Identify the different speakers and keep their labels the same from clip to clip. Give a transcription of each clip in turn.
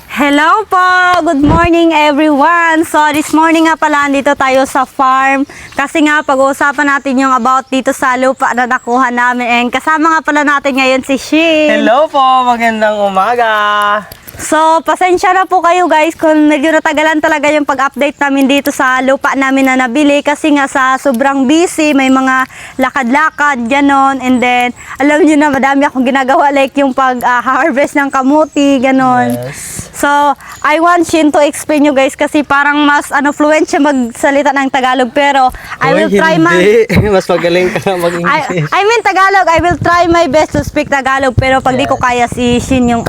Speaker 1: Hello po! Good morning everyone! So this morning nga pala dito tayo sa farm kasi nga pag-uusapan natin yung about dito sa lupa na nakuha namin and kasama nga pala natin ngayon si Shin.
Speaker 2: Hello po! Magandang umaga!
Speaker 1: So, pasensya na po kayo guys kung medyo natagalan talaga yung pag-update namin dito sa lupa namin na nabili kasi nga sa sobrang busy, may mga lakad-lakad, ganon. And then, alam nyo na madami akong ginagawa like yung pag-harvest ng kamuti, ganon.
Speaker 2: Yes.
Speaker 1: So, I want Shin to explain you guys kasi parang mas fluent siya magsalita ng Tagalog pero I will try my...
Speaker 2: Mas magaling ka na mag-English.
Speaker 1: I mean Tagalog, I will try my best to speak Tagalog pero pag di ko kaya si Shin yung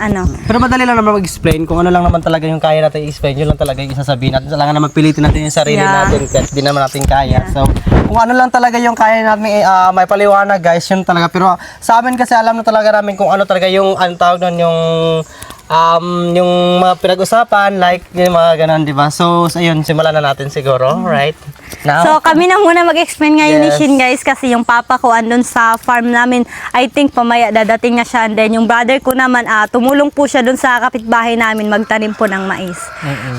Speaker 2: Pero madali lang naman mag-explain kung ano lang naman talaga yung kaya natin i-explain, yun lang talaga yung isasabihin natin. Kailangan naman pilitin natin yung sarili natin kahit di naman natin kaya. So, kung ano lang talaga yung kaya natin may paliwanag guys, yun talaga. Pero sa amin kasi alam na talaga namin kung ano talaga yung ano tawag nun, yung mga pinag-usapan, like yung mga ganun, di ba? So, ayun, simulan na natin siguro, right? Now?
Speaker 1: So, kami na muna mag-explain ngayon ni Shin guys kasi yung papa ko andun sa farm namin. I think pamaya dadating na siya and then yung brother ko naman, tumulong po siya dun sa kapitbahay namin magtanim po ng mais.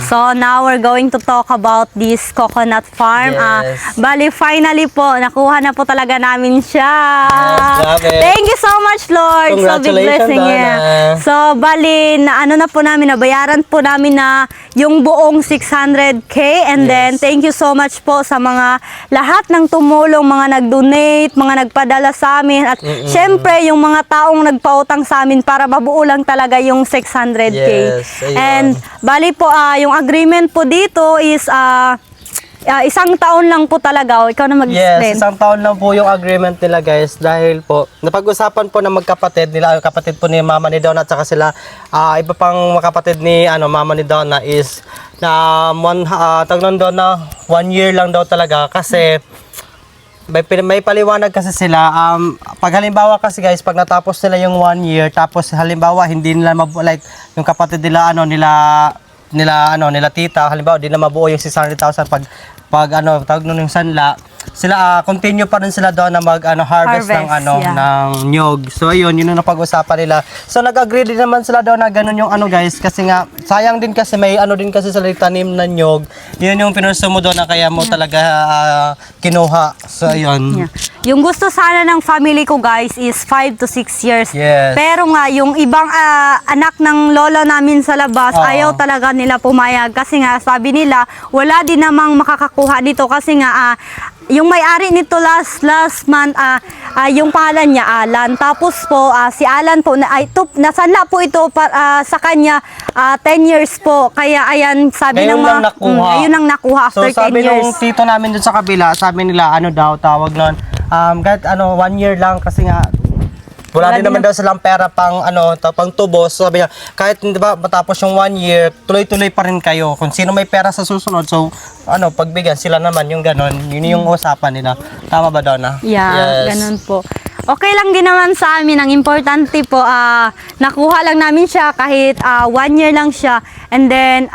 Speaker 1: So, now we're going to talk about this coconut farm.
Speaker 2: Yes.
Speaker 1: Bali, finally po, nakuha na po talaga namin siya.
Speaker 2: Yes, grabe.
Speaker 1: Thank you so much, Lord. So, big blessing.
Speaker 2: Donna.
Speaker 1: So, bali, na ano na po namin, nabayaran po namin na yung buong 600K and then thank you so much po sa mga lahat ng tumulong, mga nag-donate, mga nagpadala sa amin at syempre yung mga taong nagpautang sa amin para mabuo lang talaga yung 600K.
Speaker 2: Yes, ayun.
Speaker 1: And bali po, yung agreement po dito is isang taon lang po talaga. Ikaw na mag-explain.
Speaker 2: Yes, isang taon lang po yung agreement nila guys dahil po napag-usapan po ng magkapatid nila, kapatid po ni Mama ni Donna at saka sila iba pang makapatid ni Mama ni Donna is na tagnon doon na 1 year lang daw talaga kasi may paliwanag kasi sila pag halimbawa kasi guys pag natapos nila yung 1 year tapos halimbawa hindi nila like yung kapatid nila nila tita halimbawa di na mabuo yung 600,000 pag tawag nun yung sanla sila continue pa rin sila doon na harvest ng ng nyog. So ayun, yun yung napag-usapan nila. So nag-agree din naman sila doon na ganun yung guys kasi nga sayang din kasi may din kasi sila tanim na nyog. Yun yung pinurso mo doon na kaya mo talaga kinuha. So ayun.
Speaker 1: Yung gusto sana ng family ko guys is 5 to 6 years.
Speaker 2: Yes.
Speaker 1: Pero nga yung ibang anak ng lolo namin sa labas ayaw talaga nila pumayag kasi nga sabi nila wala din namang makakakuha dito kasi nga yung may-ari nito last month yung pangalan niya Alan. Tapos po si Alan po nasanla po ito sa kanya 10 years po. Kaya ayan sabi ng mga ayun ang nakuha after 10 years.
Speaker 2: So sabi nung tito namin dun sa kabila, sabi nila daw tawag nun kahit 1 year lang kasi nga wala din naman daw silang pera pang pang tubos. So, sabi niya, kahit di ba matapos yung 1 year, tuloy-tuloy pa rin kayo. Kung sino may pera sa susunod, so pagbigyan sila naman yung ganon. Yun yung usapan nila. Tama ba, Donna?
Speaker 1: Yeah, yes. Ganun po. Okay lang din naman sa amin. Ang importante po, nakuha lang namin siya kahit 1 year lang siya. And then,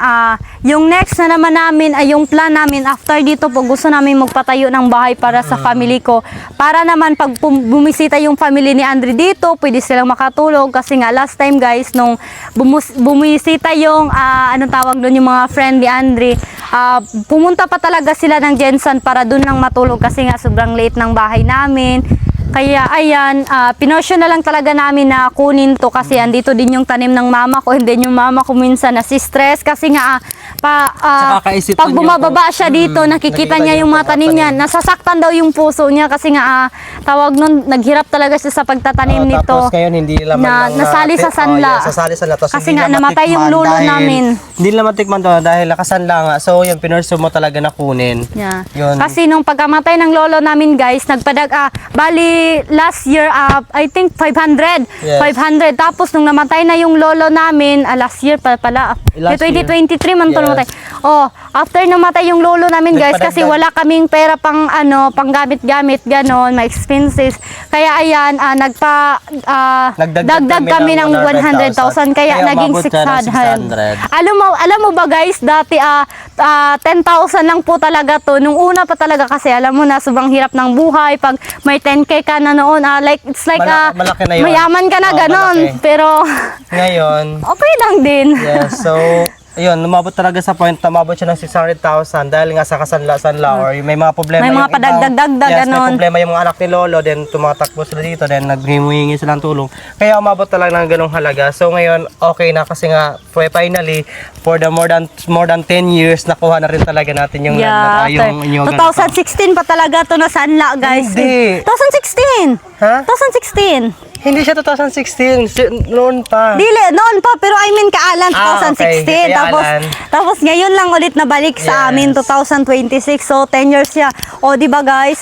Speaker 1: yung next na naman namin ay yung plan namin. After dito po, gusto namin magpatayo ng bahay para sa family ko. Para naman pag bumisita yung family ni Andre dito, pwede silang makatulog. Kasi nga last time guys, nung bumisita yung, anong tawag doon, yung mga friend ni Andre, pumunta pa talaga sila ng Jensen para doon lang matulog. Kasi nga sobrang late ng bahay namin. Kaya ayan, pinosyo na lang talaga namin na kunin to kasi andito din yung tanim ng mama ko and then yung mama ko minsan nasi-stress kasi nga pag bumababa siya dito nakikita niya yung mga tanim niya, nasasaktan daw yung puso niya kasi nga tawag nun, naghirap talaga siya sa pagtatanim nito.
Speaker 2: Tapos ngayon hindi naman
Speaker 1: nasali sa sanla. Kasi nga namatay yung lolo namin.
Speaker 2: Hindi nila matikman doon dahil nakasanla nga. So yun, pinurso mo talaga na kunin.
Speaker 1: Yeah.
Speaker 2: Yun.
Speaker 1: Kasi nung pagkamatay ng lolo namin guys, bali last year I think 500.
Speaker 2: Yes.
Speaker 1: 500 tapos nung namatay na yung lolo namin last year pala. 2023 man to namatay. Oh, after namatay yung lolo namin guys, kasi
Speaker 2: Nagpadagdag.
Speaker 1: wala kaming pera pang pang gamit-gamit ganon, may expenses. Kaya ayan, dagdag kami ng 100,000 kaya naging
Speaker 2: umabot siya ng
Speaker 1: 600. Alam mo ba guys, dati 10,000 lang po talaga to. Nung una pa talaga kasi alam mo na sobrang hirap ng buhay pag may 10k ka na noon, like it's like
Speaker 2: Malaki na yun.
Speaker 1: mayaman ka na ganon.
Speaker 2: Malaki.
Speaker 1: Pero
Speaker 2: Ngayon,
Speaker 1: okay lang din.
Speaker 2: yes, so, ayun, lumabot talaga sa point na umabot siya ng 600,000 dahil nga sa kasanla-sanla or may mga problema
Speaker 1: May mga
Speaker 2: yung ibang-
Speaker 1: padagdag-dagdag,
Speaker 2: yes,
Speaker 1: ganon.
Speaker 2: may problema yung mga anak ni Lolo, then tumatakbo sila dito, then naghihingi silang tulong. Kaya umabot talaga ng ganong halaga. So ngayon, okay na kasi nga, finally, for the more than 10 years, nakuha na rin talaga natin yung, yung
Speaker 1: 2016 pa talaga to na sanla guys.
Speaker 2: Hindi.
Speaker 1: 2016.
Speaker 2: Ha?
Speaker 1: 2016.
Speaker 2: Hindi siya 2016, noon pa.
Speaker 1: Dili, noon pa, pero I mean kaalan
Speaker 2: okay.
Speaker 1: 2016.
Speaker 2: Kaya
Speaker 1: Tapos,
Speaker 2: Alan.
Speaker 1: tapos ngayon lang ulit nabalik sa amin,
Speaker 2: Yes.
Speaker 1: 2026. So, 10 years siya. O, di ba guys,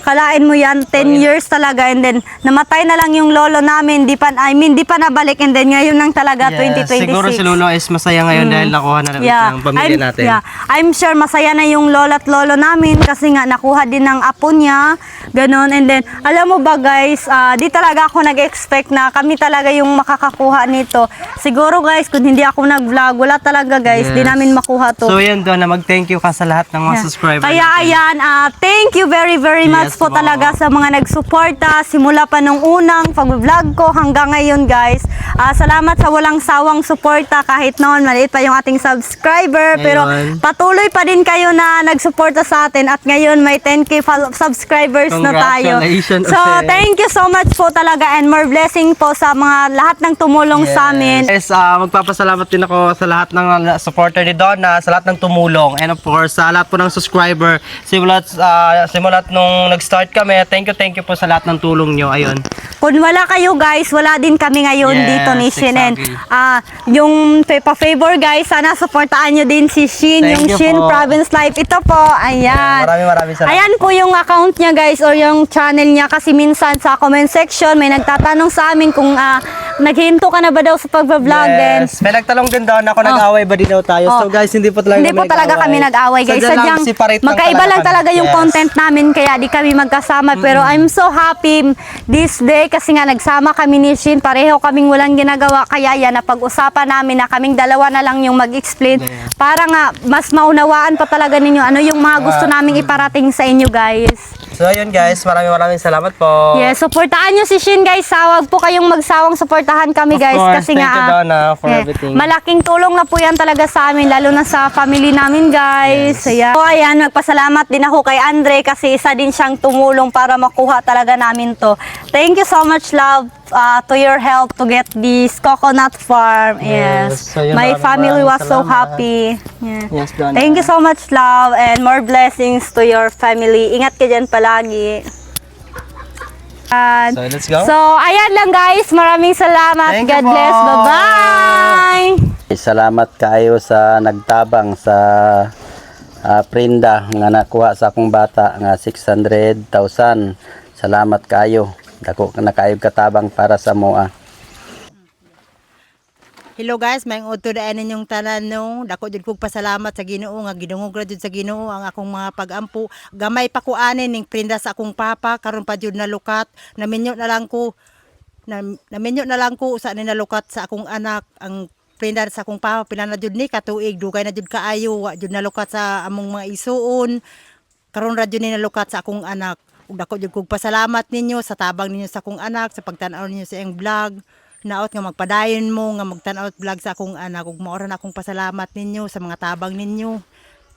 Speaker 1: kalain mo yan, 10 years talaga. And then, namatay na lang yung lolo namin. Di pa nabalik. And then, ngayon lang talaga,
Speaker 2: Yes,
Speaker 1: 2026.
Speaker 2: siguro si Lolo is masaya ngayon dahil nakuha na rin ng pamilya natin.
Speaker 1: I'm sure masaya na yung lola at lolo namin kasi nga nakuha din ng apo niya. Ganon. And then, alam mo ba guys, di talaga ako nag-expect na kami talaga yung makakakuha nito. Siguro guys, kung hindi ako nag-vlog, wala talaga guys, di
Speaker 2: Yes.
Speaker 1: namin makuha to.
Speaker 2: So yan doon na mag-thank you ka sa lahat ng mga
Speaker 1: Yeah.
Speaker 2: subscribers.
Speaker 1: Kaya
Speaker 2: natin.
Speaker 1: ayan, thank you very much
Speaker 2: Yes,
Speaker 1: po
Speaker 2: ma'am.
Speaker 1: talaga sa mga nagsuporta simula pa nung unang pag-vlog ko hanggang ngayon guys. Salamat sa walang sawang suporta kahit noon maliit pa yung ating subscriber, pero
Speaker 2: Ngayon.
Speaker 1: patuloy pa din kayo na nagsuporta sa atin at ngayon may 10k subscribers na tayo.
Speaker 2: Congratulations,
Speaker 1: So
Speaker 2: Ate.
Speaker 1: thank you so much po talaga and more blessing po sa mga lahat ng tumulong sa amin.
Speaker 2: Yes, magpapasalamat din ako sa lahat ng supporter ni Donna, sa lahat ng tumulong. And of course, sa lahat po ng subscriber, simulat nung nag-start kami, thank you po sa lahat ng tulong nyo. Ayun.
Speaker 1: Kung wala kayo guys, wala din kami ngayon
Speaker 2: Yes,
Speaker 1: dito ni Shin. And
Speaker 2: exactly.
Speaker 1: yung pa-favor guys, sana supportaan nyo din si Shin,
Speaker 2: Thank
Speaker 1: yung
Speaker 2: you
Speaker 1: Shin
Speaker 2: po.
Speaker 1: Province Life. Ito po, ayan.
Speaker 2: Maraming salamat.
Speaker 1: Ayan po yung account niya guys or yung channel niya kasi minsan sa comment section may nagtatanong sa amin kung naghinto ka na ba daw sa pag-vlog din.
Speaker 2: Yes, may nagtanong din daw na kung nag-away ba din daw tayo. So guys, hindi po talaga
Speaker 1: Hindi po talaga kami nag-away guys.
Speaker 2: Sadyang
Speaker 1: Sadyang
Speaker 2: separate lang
Speaker 1: magkaiba lang talaga yung
Speaker 2: Yes.
Speaker 1: content namin kaya di kami magkasama. Pero I'm so happy this day kasi nga nagsama kami ni Shin. Pareho kaming walang ginagawa. Kaya yan, napag-usapan namin na kaming dalawa na lang yung mag-explain. Para nga mas maunawaan pa talaga ninyo ano yung mga gusto naming iparating sa inyo guys.
Speaker 2: So ayun guys, maraming salamat po.
Speaker 1: Yes, supportahan nyo si Shin guys. Huwag po kayong magsawang suportahan kami
Speaker 2: Of
Speaker 1: guys.
Speaker 2: course,
Speaker 1: Kasi
Speaker 2: thank you, Donna, for everything.
Speaker 1: malaking tulong na po yan talaga sa amin, lalo na sa family namin guys. Ayan. So ayan, magpasalamat din ako kay Andre kasi isa din siyang tumulong para makuha talaga namin to. Thank you so much love to your help to get this coconut farm. Yes.
Speaker 2: So yun,
Speaker 1: My family
Speaker 2: maraming
Speaker 1: was so
Speaker 2: salamat.
Speaker 1: happy. Yeah.
Speaker 2: Yes, Donna.
Speaker 1: Thank you so much love and more blessings to your family. Ingat ka dyan palagi.
Speaker 2: So let's go.
Speaker 1: So, ayan lang guys. Maraming salamat.
Speaker 2: Thank you
Speaker 1: God
Speaker 2: po.
Speaker 1: bless. Bye-bye!
Speaker 3: Salamat kayo sa nagtabang sa prenda nga nakuha sa akong bata nga 600,000. Salamat kayo. Dako na kayo katabang para sa moa.
Speaker 4: Hello guys, may uto daan ninyong tanan no. Dako jud kog pasalamat sa Ginoo nga gidungog ra jud sa Ginoo ang akong mga pag-ampo. Gamay pa ko ani ning prinda sa akong papa karon pa jud nalukat. Naminyo na lang ko usa ni nalukat sa akong anak ang prinda sa akong papa pila na jud ni katuig dugay na jud kaayo wa jud nalukat sa among mga isuon. Karon ra jud ni nalukat sa akong anak. Ug dako jud kog pasalamat ninyo sa tabang ninyo sa akong anak sa pagtan-aw ninyo sa iyang vlog. Naot nga magpadayon mo nga magtan-aw vlog sa akong anak ug mao ra na akong pasalamat ninyo sa mga tabang ninyo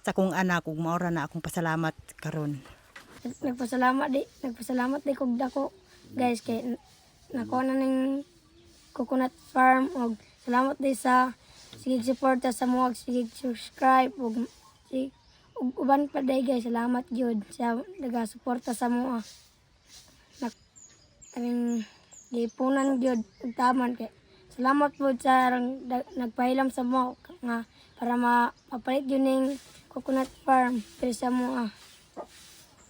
Speaker 4: sa akong anak ug mao ra na akong pasalamat karon.
Speaker 5: Nagpasalamat di kog dako guys kay nakuha na ning coconut farm og salamat di sa sige suporta sa mo sige subscribe og uban pa day guys salamat gyud sa naga-suporta sa mo kaming gipunan gyud ug taman kay salamat po sa nagpahilam sa mo nga para mapalit yun ning coconut farm pero sa mo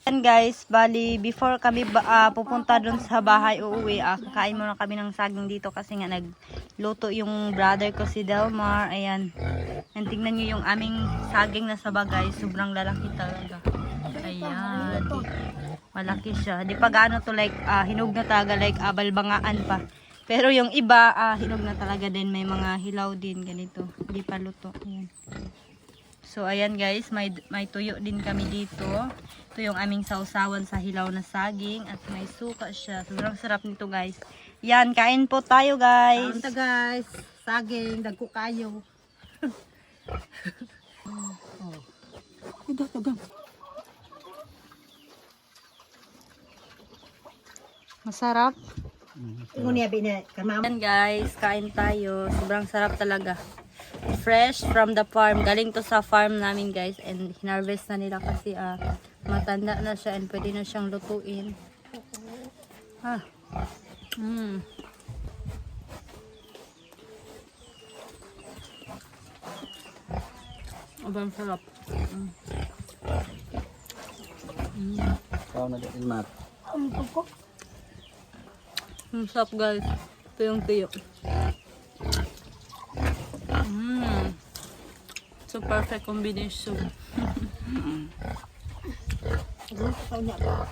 Speaker 1: Yan guys, bali before kami pupunta dun sa bahay uuwi, kakain muna kami ng saging dito kasi nga nagluto yung brother ko si Delmar. Ayan. And tingnan nyo yung aming saging na saba guys, sobrang lalaki talaga. Ayan. Malaki siya. Di pa gaano to like hinog na talaga, like balbangaan pa. Pero yung iba hinog na talaga din, may mga hilaw din ganito. Di pa luto. Ayan. So ayan guys, may tuyo din kami dito. Ito yung aming sausawan sa hilaw na saging at may suka siya. Sobrang sarap nito guys. Yan, kain po tayo guys.
Speaker 4: Anta guys, saging, dagko kayo.
Speaker 1: Masarap.
Speaker 4: Ngunya bina kamam.
Speaker 1: Yan guys, kain tayo. Sobrang sarap talaga. Fresh from the farm. Galing to sa farm namin guys. And hinarvest na nila kasi matanda na siya and pwede na siyang lutuin. Sobrang sarap.
Speaker 3: Ikaw na din, Mat.
Speaker 5: Ang kuko.
Speaker 1: Ang sarap guys. Ito yung tuyo. So perfect combination.
Speaker 4: Gusto niya ba?